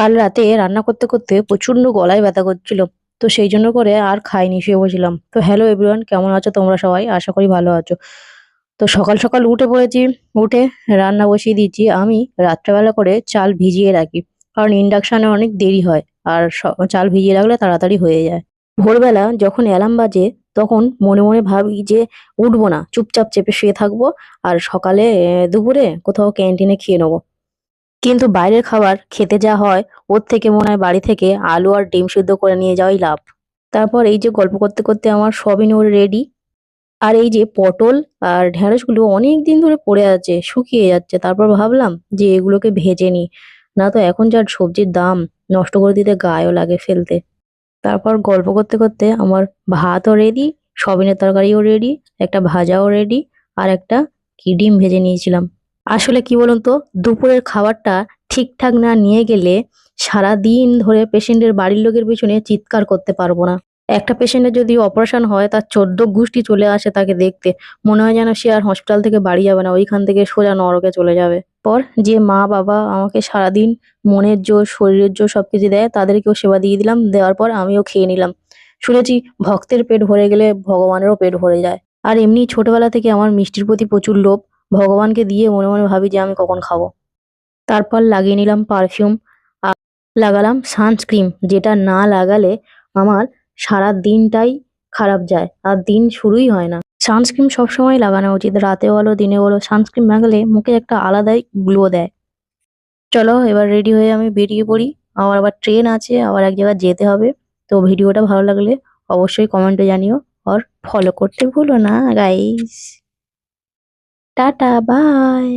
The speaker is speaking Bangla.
কাল রাতে রান্না করতে করতে প্রচন্ড গলায় ব্যথা করছিল। তো সেই জন্য করে আর খাইনি, শুয়ে বসেছিলাম। তো হ্যালো এভরিওয়ান, কেমন আছো তোমরা সবাই? আশা করি ভালো আছো। তো সকাল সকাল উঠে পড়েছি। উঠে রান্না বসিয়ে দিয়েছি। আমি রাত্রেবেলা করে চাল ভিজিয়ে রাখি, কারণ ইন্ডাকশনে অনেক দেরি হয়। আর চাল ভিজিয়ে রাখলে তাড়াতাড়ি হয়ে যায়। ভোরবেলা যখন অ্যালার্ম বাজে, তখন মনে মনে ভাবি যে উঠবো না, চুপচাপ চেপে শুয়ে থাকবো। আর সকালে দুপুরে কোথাও ক্যান্টিনে খেয়ে নেবো। কিন্তু বাইরের খাবার খেতে যা হয়, ওর থেকে মনে হয় বাড়ি থেকে আলু আর ডিম সিদ্ধ করে নিয়ে যাওয়াই লাভ। তারপর এই যে গল্প করতে করতে আমার সবই নোর রেডি। আর এই যে পটল আর ঢেঁড়সগুলো অনেক দিন ধরে পড়ে আছে, শুকিয়ে যাচ্ছে। তারপর ভাবলাম যে এগুলোকে ভেজে নিই, না তো এখন যা সবজির দাম, নষ্ট করে দিতে গায়েও লাগে ফেলতে। তারপর গল্প করতে করতে আমার ভাতও রেডি, সবিনের তরকারিও রেডি, একটা ভাজাও রেডি, আর একটা কি ডিম ভেজে নিয়েছিলাম। আসলে কি বলুন তো, দুপুরের খাবারটা ঠিকঠাক না নিয়ে গেলে সারাদিন ধরে পেশেন্টের বাড়ির লোকের পিছনে চিৎকার করতে পারবো না। একটা পেশেন্টের যদি অপারেশন হয়, তার 14 গোষ্ঠী চলে আসে তাকে দেখতে। মনে হয় যেন সে আর হসপিটাল থেকে বাড়ি যাবে না, ওইখান থেকে সোজা নরকে চলে যাবে। পর যে মা বাবা আমাকে সারাদিন মনের জোর শরীরের জোর সবকিছু দেয়, তাদেরকেও সেবা দিয়ে দিলাম। দেওয়ার পর আমিও খেয়ে নিলাম। শুনেছি ভক্তের পেট ভরে গেলে ভগবানেরও পেট ভরে যায়। আর এমনি ছোটবেলা থেকে আমার মিষ্টির প্রতি প্রচুর লোভ। ভগবানকে দিয়ে মনে মনে ভাবি যে আমি কখন খাবো। তারপর লাগিয়ে নিলাম পারফিউম, আর লাগালাম সানস্ক্রিন, যেটা না লাগালে আমার সারা দিনটাই খারাপ যায়, আর দিন শুরুই হয় না। সানস্ক্রিন সবসময় লাগানো উচিত, রাতে বলো দিনে বলো। সানস্ক্রিন লাগালে মুখে একটা আলাদাই গ্লো দেয়। চলো এবার রেডি হয়ে আমি বেরিয়ে পড়ি। আমার আবার ট্রেন আছে, আবার এক জায়গায় যেতে হবে। তো ভিডিওটা ভালো লাগলে অবশ্যই কমেন্টে জানিও, আর ফলো করতে ভুলো না গাইস। Tata, by.